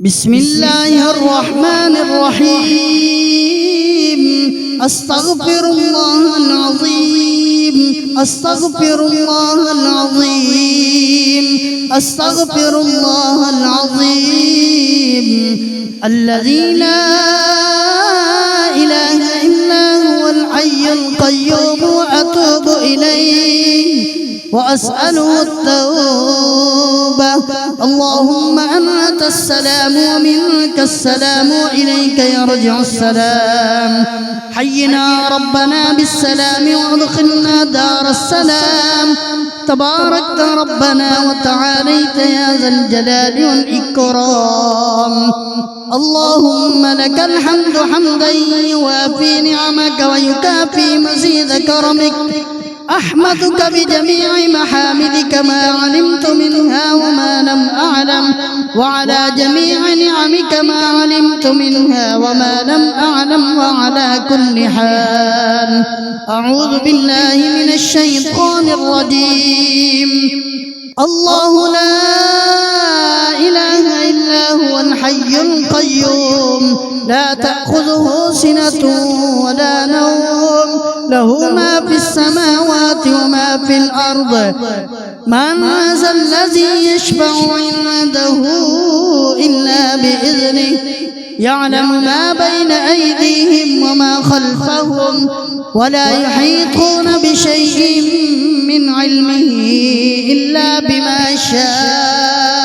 بسم الله الرحمن الرحيم. أستغفر الله العظيم، أستغفر الله العظيم، أستغفر الله العظيم الذي لا إله إلا هو الحي القيوم، وأتوب إليه وأسأله التوبة. اللهم أنت السلام ومنك السلام، وإليك يرجع السلام. حينا ربنا بالسلام وادخلنا دار السلام. تباركت ربنا وتعاليت يا ذا الجلال والإكرام. اللهم لك الحمد حمدا يوافي نعمك ويكافي مزيد كرمك. أحمدك بجميع محامدك ما علمت منها وما لم أعلم، وعلى جميع نعمك ما علمت منها وما لم أعلم، وعلى كل حال. أعوذ بالله من الشيطان الرجيم. الله لا إله إلا هو الحي القيوم، لا تأخذه سنة ولا نوم، له ما في السماوات وما في الأرض. من ذا الذي يشفع عنده إلا بإذنه، يعلم ما بين أيديهم وما خلفهم، ولا يحيطون بشيء من علمه إلا بما شاء.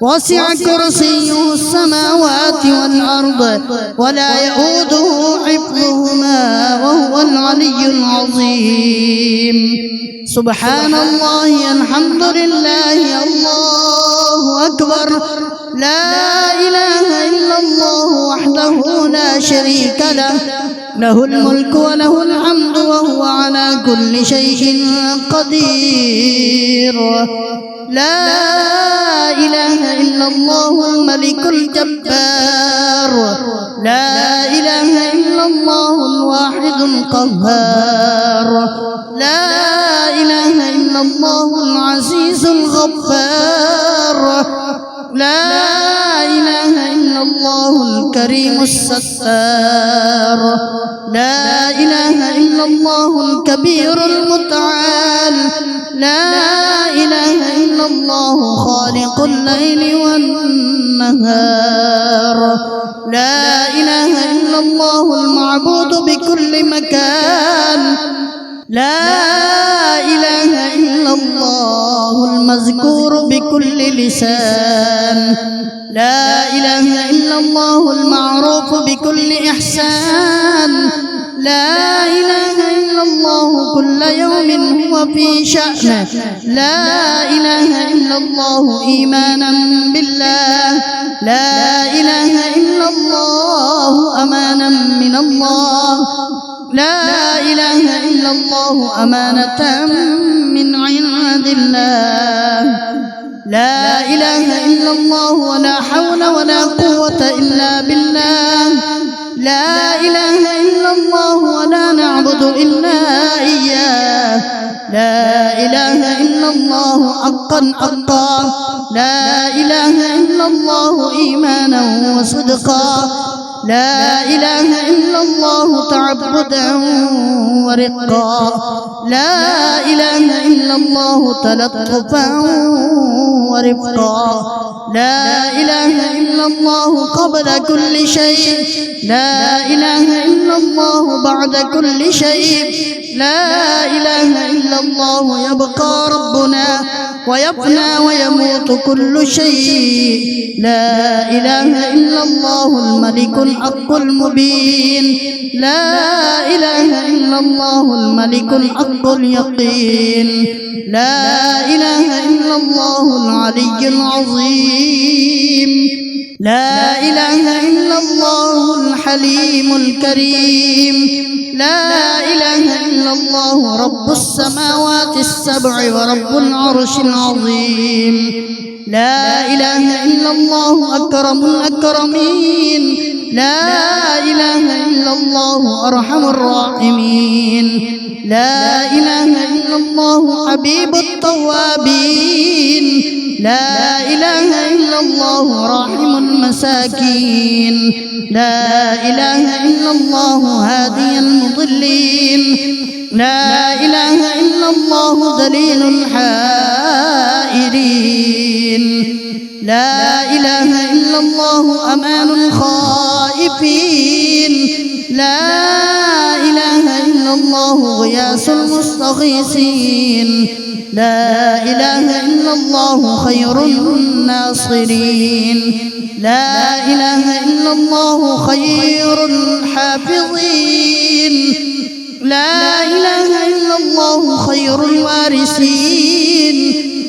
وسع كرسيه السماوات والأرض، ولا يؤوده حفظهما، وهو العلي العظيم. سبحان الله، الحمد لله، الله أكبر. لا إله إلا الله وحده لا شريك له، له الملك وله الحمد وهو على كل شيء قدير. لا إله إلا الله الملك الجبار، لا إله إلا الله الواحد القهار، لا إله إلا الله العزيز الغفار، لا إله إلا الله الكريم الستار، لا إله إلا الله الكبير المتعال، لا إله إلا الله خالق الليل والنهار، لا إله إلا الله المعبود بكل مكان، لا إله إلا الله المذكور بكل لسان، لا إله إلا الله المعروف بكل إحسان، لا إله إلا الله كل يوم هو في شأن، لا إله إلا الله إيمانا بالله، لا إله إلا الله أمانا من الله، لا إله إلا الله أمانة من عند الله، لا إله إلا الله ولا حول ولا قوة إلا بالله، لا إله إلا الله ولا نعبد إلا إياه، لا إله إلا الله حقا حقا، لا إله إلا الله إيمانا وصدقا، لا إله إلا الله تعبدا ورقا، لا إله إلا الله تلطفا ورفقا، لا إله إلا الله قبل كل شيء، لا إله إلا الله بعد كل شيء، لا إله إلا الله يبقى ربنا ويفنى ويموت كل شيء، لا إله إلا الله الملك الحق المبين، لا إله إلا الله الملك الحق اليقين، لا إله إلا الله العلي العظيم، لا إله إلا الله الحليم الكريم، لا إله إلا الله رب السماوات السبع ورب العرش العظيم، لا إله إلا الله أكرم الأكرمين، لا إله إلا الله أرحم الراحمين، لا إله إلا الله حبيب التوابين، لا إله إلا الله راحم المساكين لا إله إلا الله هادي المضلين لا إله إلا الله دليل الحائرين لا إله إلا الله أمان الخائفين لا إله إلا الله غياث المستغيثين لا إله إلا الله خير الناصرين لا إله إلا الله خير الحافظين لا إله إلا الله خير الوارثين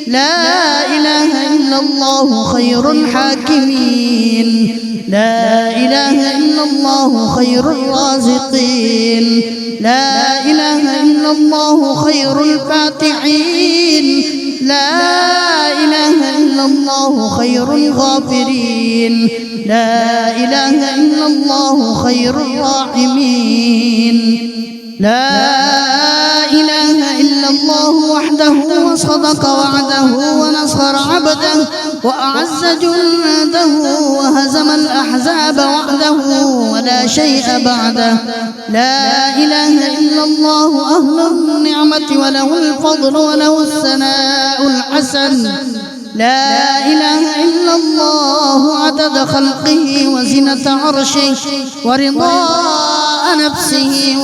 لا إله إلا الله خير الحاكمين لا إله إلا الله خير الرازقين لا إله إلا الله خير الفاتحين لا إله إلا الله خير الغافرين لا إله إلا الله خير الراحمين لا إله إلا الله وحده وصدق وعده ونصر عبده وأعز جنده وهزم الأحزاب وحده ولا شيء بعده لا إله إلا الله أهل النعمة وله الفضل وله الثناء الحسن لا إله إلا الله عدد خلقه وزنة عرشه ورضاء نفسه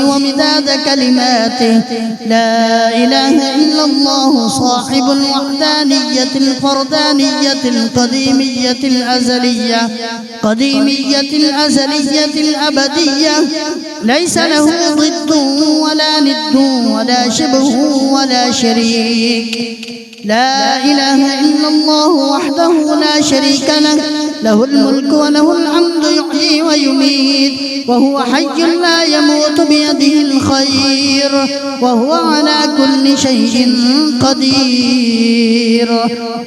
ومداد كلماته لا إله إلا الله صاحب الوحدانية الفردانية القديمية الأزلية الأبدية ليس له ضد ولا ند ولا شبه ولا شريك لا إله إلا الله وحده لا شريك له له الملك وله الحمد يحيي ويميت وهو حي لا يموت بيده الخير وهو على كل شيء قدير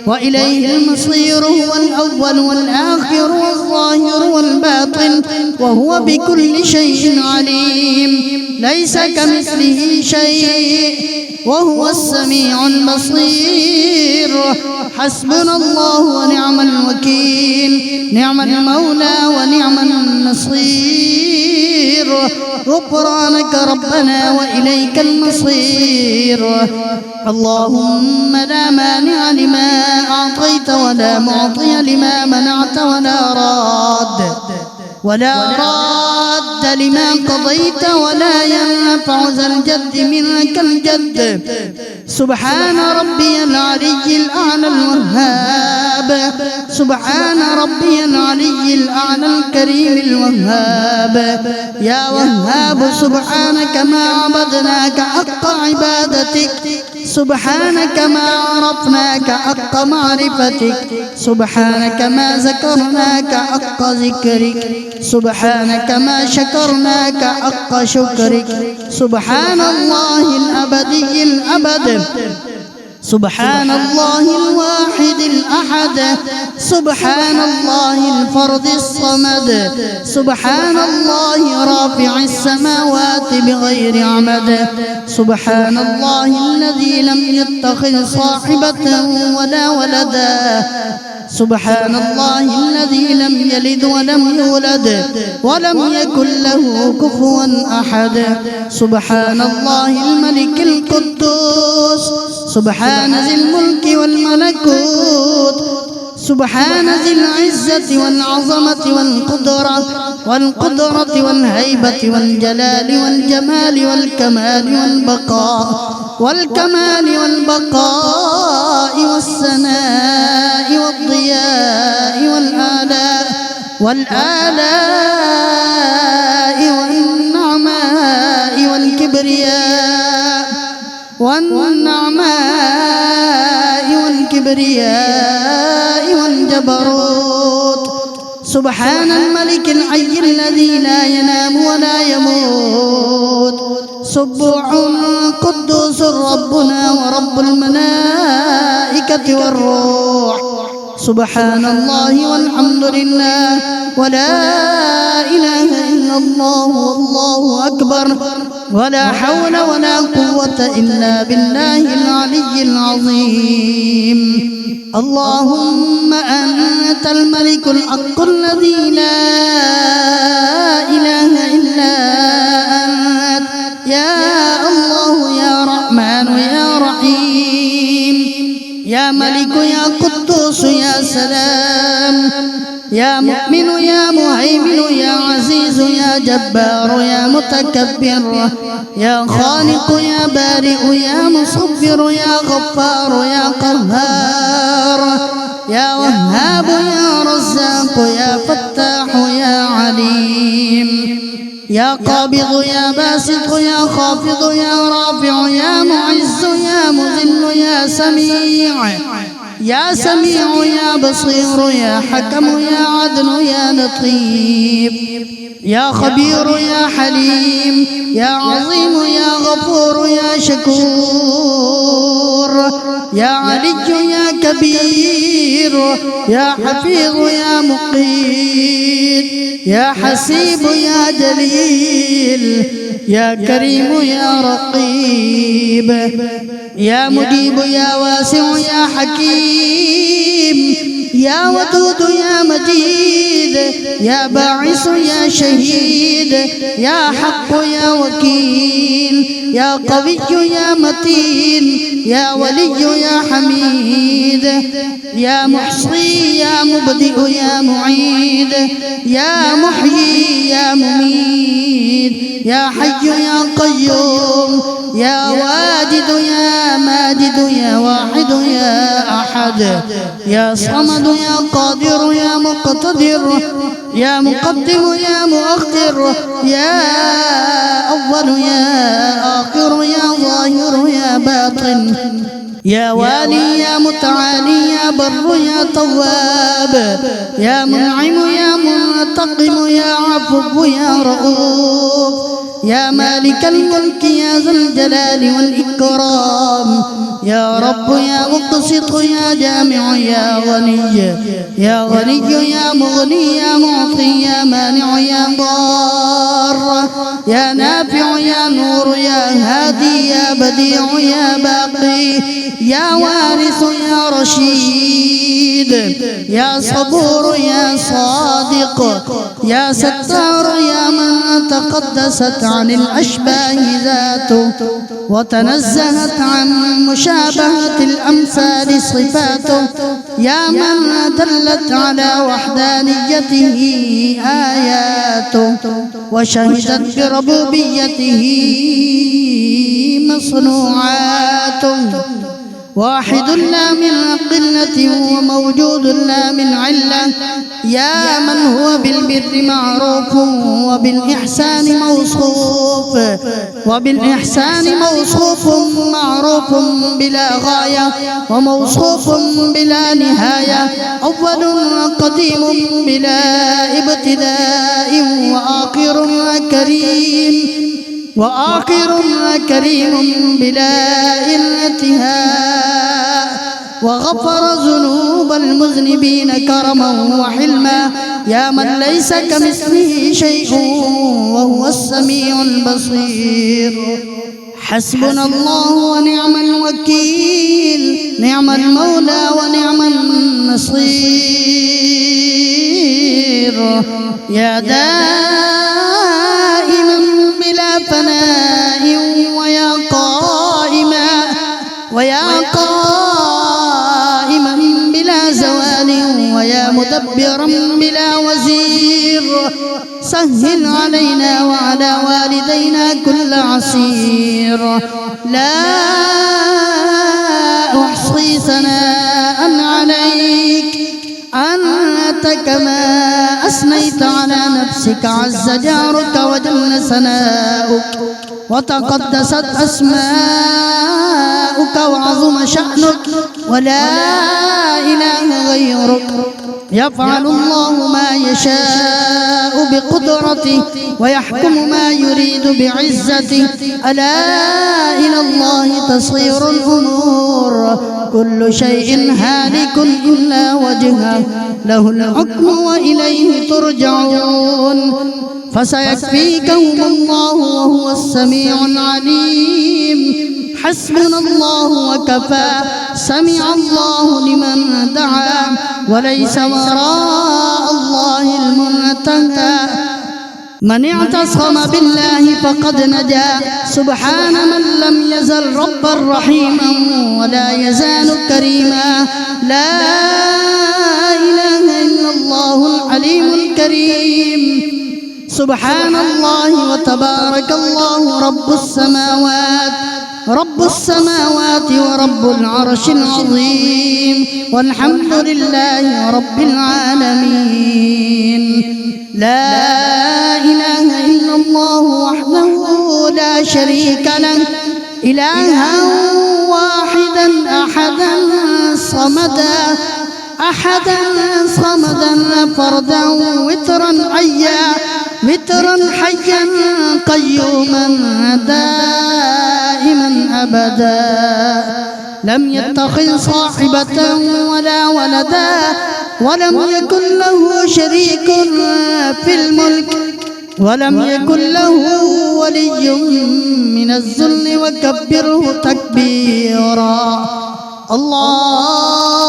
وإليه المصير هو الأول والآخر والظاهر والباطن وهو بكل شيء عليم ليس كمثله شيء وهو السميع البصير حسبنا الله ونعم الوكيل نعم المولى ونعم النصير غفرانك ربنا وإليك المصير اللهم لا مانع لما أعطيت ولا معطي لما منعت ولا راد لما قضيت ولا ينفع ذا الجد منك الجد سبحان ربي العلي الأعلى الوهاب سبحان ربي العلي الأعلى الكريم الوهاب يا وهاب سبحانك ما عبدناك حق عبادتك سبحانك ما عرفناك حق معرفتك سبحانك ما ذكرناك حق ذكرك سبحانك ما شكرناك حق شكرك سبحان الله الأبدي الأبد سبحان الله الواحد الأحد سبحان الله الفرد الصمد سبحان الله رافع السماوات بغير عمد سبحان الله الذي لم يتخذ صاحبة ولا ولدا سبحان الله الذي لم يلد ولم يولد ولم يكن له كفوا أحد سبحان الله الملك القدوس سبحان ذي الملك والملكوت سبحان ذي العزة والعظمة والقدرة والهيبة والجلال والجمال والكمال والبقاء والسناء والضياء والآلاء والنعماء والكبرياء والجبروت سبحان الملك الحي الذي لا ينام ولا يموت سبح قدوس ربنا ورب الملائكة والروح سبحان الله والحمد لله ولا إله إلا الله والله أكبر ولا حول ولا قوة إلا بالله العلي العظيم. اللهم أنت الملك الحق الذي لا إله إلا أنت، يا الله يا رحمن يا رحيم، يا ملك يا قدوس يا سلام، يا مؤمن يا مهيمن يا عزيز يا جبار يا متكبر، يا خالق يا بارئ يا مصبر يا غفار يا قهار، يا وهاب يا رزاق يا فتاح يا عليم، يا قابض يا باسط يا خافض يا رافع يا معز يا مذل يا سميع، يا سميع يا بصير يا حكم يا عدل يا لطيف، يا خبير يا حليم، يا عظيم يا غفور يا شكور، يا علي يا كبير، يا حفيظ يا مقيت، يا حسيب يا جليل، يا كريم يا رقيب، يا مجيب يا واسع يا حكيم، يا ودود يا مجيد، يا باعث يا شهيد، يا حق يا وكيل، يا قوي يا متين، يا ولي يا حميد، يا محصي يا مبدئ يا معيد، يا محيي يا مميت، يا حي يا قيوم، يا واجد يا ماجد يا واحد يا أحد، يا صمد يا قادر يا مقتدر، يا مقدم يا مؤخر، يا أول يا آخر يا ظاهر يا باطن، يا والي يا متعالي يا بر يا تواب، يا منعم يا منتقم يا عفو يا رؤوف، يا مالك الملك يا ذا الجلال والإكرام، يا رب يا مقسط يا جامع يا غني، يا غني يا مغني يا معطي يا مانع يا ضار، يا نافع يا نور يا هادي يا بديع يا باقي، يا وارث يا رشيد، يا صبور يا صادق، يا ستار يا من تقدست عن الأشباه ذاته وتنزهت عن مشابهة الأمثال صفاته، يا من دلت على وحدانيته آياته وشهدت بربوبيته مصنوعاته، واحد لا من قلة وموجود لا من علة، يا من هو بالبر معروف وبالإحسان موصوف معروف بلا غاية وموصوف بلا نهاية، أول قديم بلا ابتداء وآخر كريم بلا انتهاء، وغفر ذنوب المذنبين كرما وحلما، يا من ليس كمثله شيء وهو السميع البصير. حسبنا الله ونعم الوكيل، نعم المولى ونعم النصير، يا دائما بلا فناء ويا قائما بلا زوال، ويا مدبرا بلا وزير، سهل علينا وعلى والدينا كل عسير، لا أحصي ثناء عليك أنت كما أثنيت على نفسك، عز جارك وجل ثناؤك وتقدست أسماؤك وعظم شأنك، ولا إله غيرك، يفعل الله ما يشاء بقدرته ويحكم ما يريد بعزته، ألا إلى الله تصير الأمور، كل شيء هالك إلا وجهه، له الحكم وإليه ترجعون. فسيكفيكهم الله وهو السميع العليم حسبنا الله وكفى سمع الله لمن دعا وليس وراء الله المنتهى من اعتصم بالله فقد نجا سبحان من لم يزل ربا رحيما ولا يزال كريما لا إله إلا الله العليم الكريم سبحان الله وتبارك الله رب السماوات ورب العرش العظيم والحمد لله رب العالمين لا إله إلا الله وحده لا شريك له إلها واحدا أحدا صمدا فردا وترا حيا قيوما دائما أبدا لم يتخذ صاحبة ولا ولدا ولم يكن له شريك في الملك ولم يكن له ولي من الذل وكبره تكبيرا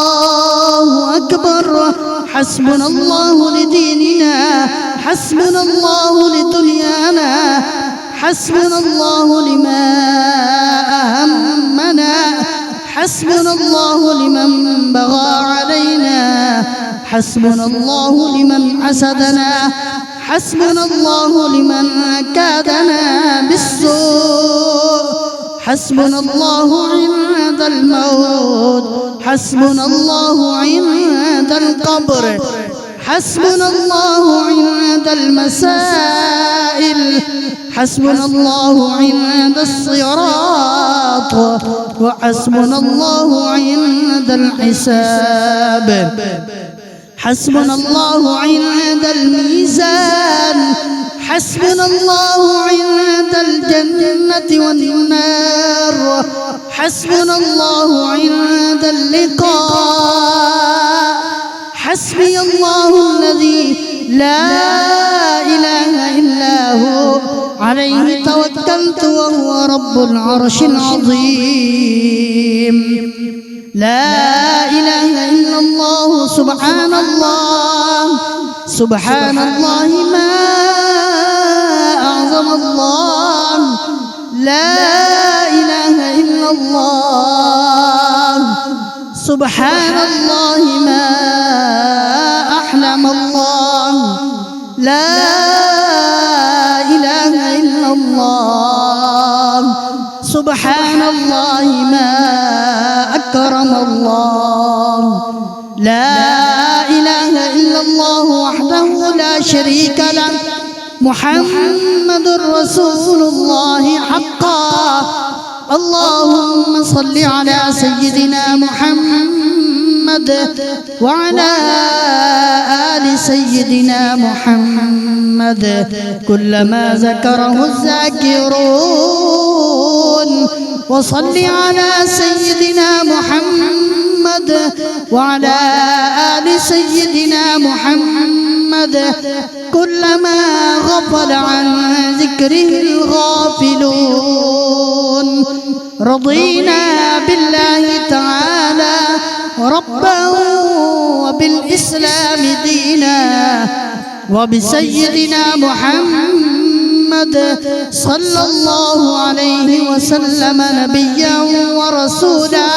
الله أكبر حسبنا الله لديننا حسبنا الله لدنيانا حسبنا الله لما أهمنا حسبنا الله لمن بغى علينا حسبنا الله لمن حسدنا حسبنا الله لمن كادنا بالسوء حسبنا الله عند الموت حسبنا الله عند القبر حسبنا الله عند المسائل حسبنا الله عند الصراط وحسبنا الله عند الحساب حسبنا الله عند الميزان حسبنا الله عند الجنة والنار حسبنا الله عند اللقاء حسبي الله الذي لا إله إلا هو عليه توكلت وهو رب العرش العظيم لا إله إلا الله سبحان الله ما أعظم الله لا إله إلا الله سبحان الله ما أحلم الله لا إله إلا الله سبحان الله ما أكرم الله لا إله إلا الله وحده لا شريك له محمد رسول الله حقا اللهم صل على سيدنا محمد وعلى آل سيدنا محمد كلما ذكره الذاكرون وصل على سيدنا محمد وعلى آل سيدنا محمد كلما غفل عن ذكره الغافلون رضينا بالله تعالى ربا وبالإسلام دينا وبسيدنا محمد صلى الله عليه وسلم نبيا ورسولا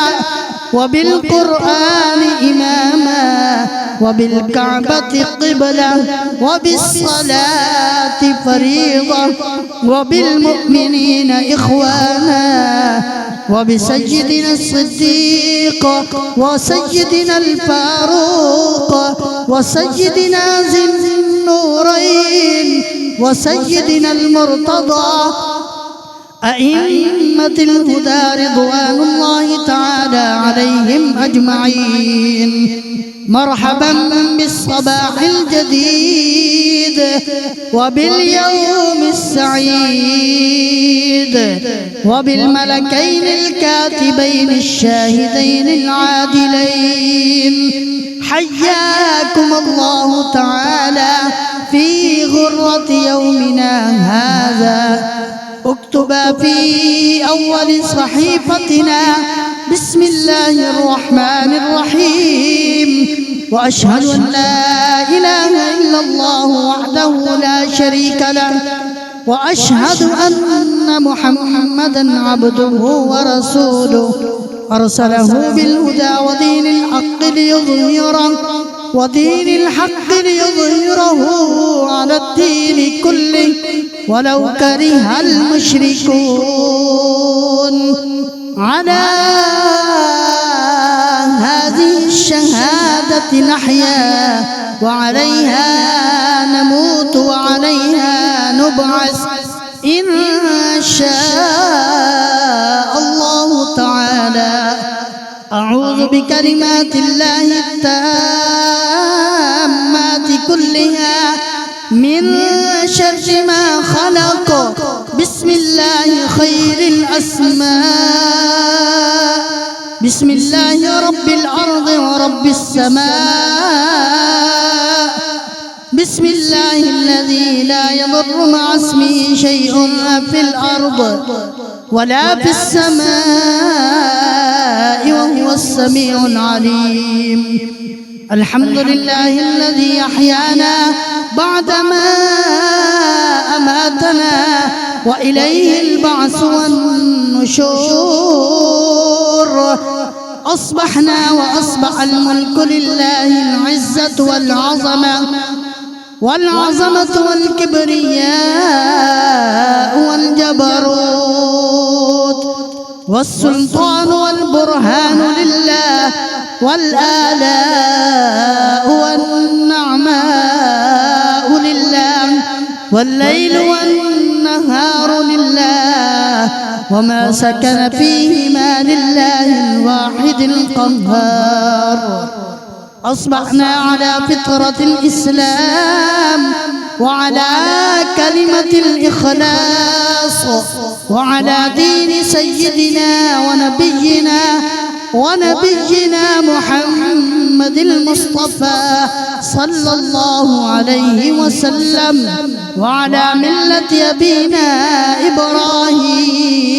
وبالقرآن إماما وبالكعبة قبلة وبالصلاة فريضة وبالمؤمنين إخوانا وبسيدنا الصديق وسيدنا الفاروق وسيدنا ذي النورين وسيدنا المرتضى أئمة الهدى رضوان الله تعالى عليهم أجمعين مرحبا بالصباح الجديد وباليوم السعيد وبالملكين الكاتبين الشاهدين العادلين حياكم الله تعالى في غرة يومنا هذا اكتبا في أول صحيفتنا بسم الله الرحمن الرحيم وأشهد أن لا إله إلا الله وحده لا شريك له وأشهد أن محمدا عبده ورسوله أرسله بالهدى ودين الحق ليظهره على الدين كله ولو كره المشركون. على هذه الشهادة نحيا وعليها نموت وعليها نبعث إن شاء الله تعالى. أعوذ بكلمات الله التامات كلها من شر ما خلق. بسم الله خير الأسماء. بسم الله رب الأرض ورب السماء. بسم الله الذي لا يضر مع اسمه شيء في الأرض ولا في السماء وهو السميع العليم. الحمد لله الذي أحيانا بعدما أماتنا وإليه البعث والنشور. أصبحنا وأصبح الملك لله العزة والعظمة والكبرياء والجبروت والسلطان والبرهان لله والآلاء والنعماء لله والليل والنهار لله وما سكن فيهما لله الواحد القهار. أصبحنا على فطرة الإسلام وعلى كلمة الإخلاص وعلى دين سيدنا ونبينا محمد المصطفى صلى الله عليه وسلم وعلى ملة أبينا إبراهيم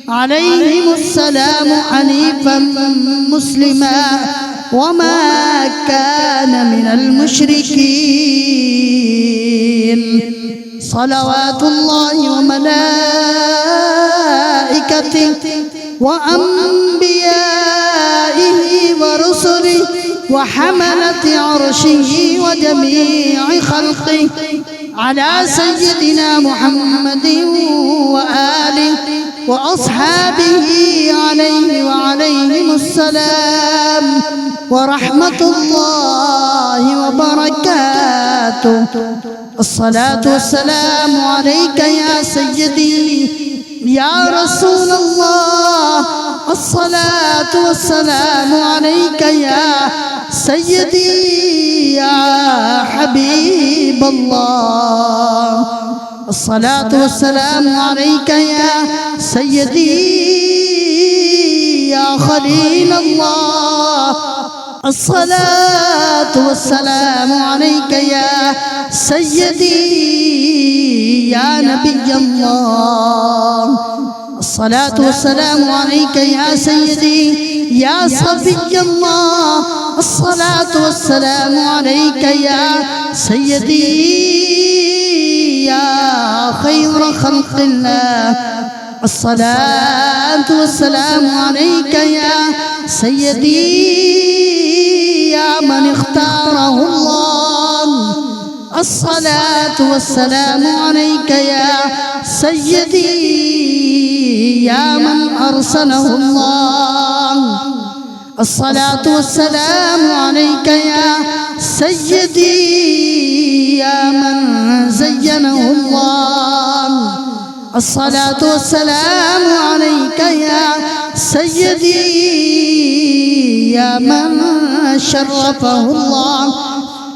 عليهم السلام حنيفا مسلما وما كان من المشركين. صلوات الله وملائكته وأنبيائه ورسله وحملة عرشه وجميع خلقه على سيدنا محمد وآله وأصحابه عليه وعليهم السلام ورحمة الله وبركاته. الصلاة والسلام عليك يا سيدي يا رسول الله. الصلاة والسلام عليك يا سيدي يا حبيب الله. الصلاة والسلام عليك يا سيدي يا خليل الله. الصلاة والسلام عليك يا سيدي يا نبي الله. الصلاة والسلام عليك يا سيدي يا صفي الله. الصلاة والسلام عليك يا سيدي يا خير خلق الله. الصلاة والسلام عليك يا سيدي يا من اختاره الله. الصلاة والسلام عليك يا سيدي يا من أرسله الله. الصلاة والسلام عليك يا سيدي يا من زينه الله. الصلاة والسلام عليك يا سيدي يا من شرفه الله.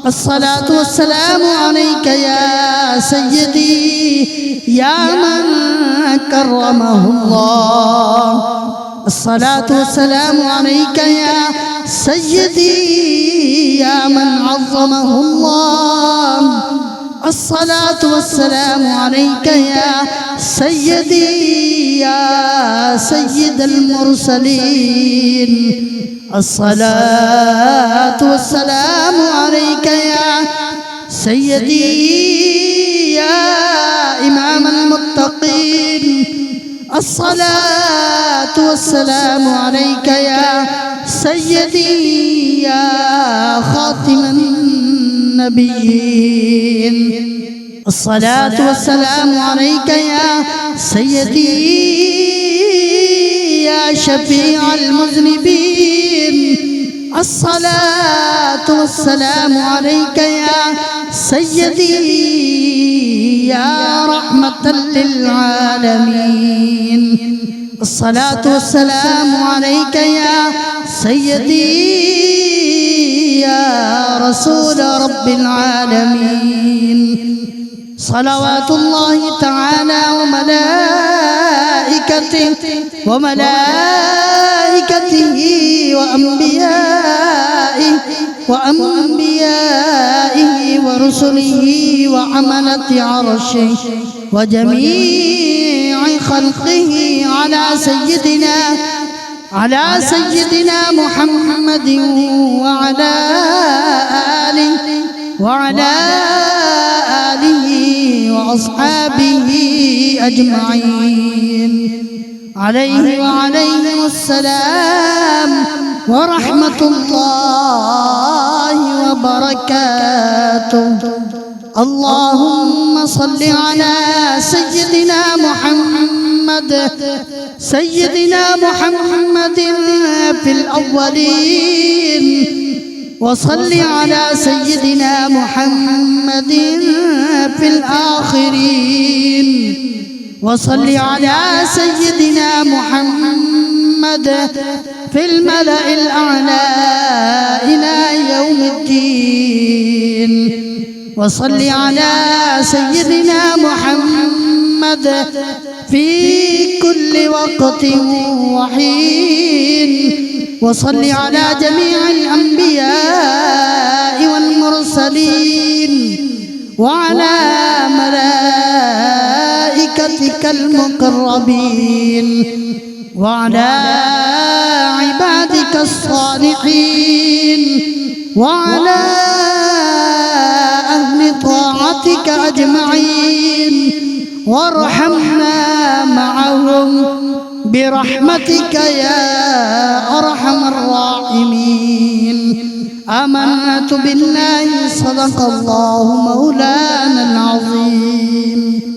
الصلاة والسلام عليك يا سيدي يا من كرمه الله. الصلاة والسلام عليك يا سيدي يا من عظمه الله. الصلاة والسلام عليك يا سيدي يا سيد المرسلين. الصلاة والسلام عليك يا سيدي يا إمام المتقين. الصلاة والسلام عليك يا سيدي يا خاتم النبيين. الصلاة والسلام عليك يا سيدي يا شفيع المذنبين. الصلاة والسلام عليك يا سيدي يا رحمة للعالمين. الصلاة والسلام عليك يا سيدي يا رسول رب العالمين. صلوات الله تعالى وملائكته وأنبيائه ورسله وحملة عرشه وجميع خلقه على سيدنا محمد وعلى آله وأصحابه أجمعين. عليه وعليهم السلام ورحمة الله وبركاته. اللهم صل على سيدنا محمد في الأولين، وصل على سيدنا محمد في الآخرين، وصل على سيدنا محمد في الملأ الأعلى إلى يوم الدين. وصل على سيدنا محمد في كل وقت وحين. وصل على جميع الأنبياء والمرسلين وعلى ملائكتك المقربين وعلى عبادك الصالحين وعلى أهل طاعتك أجمعين، وارحمنا معهم برحمتك يا أرحم الراحمين. آمنت بالله، صدق الله مولانا العظيم.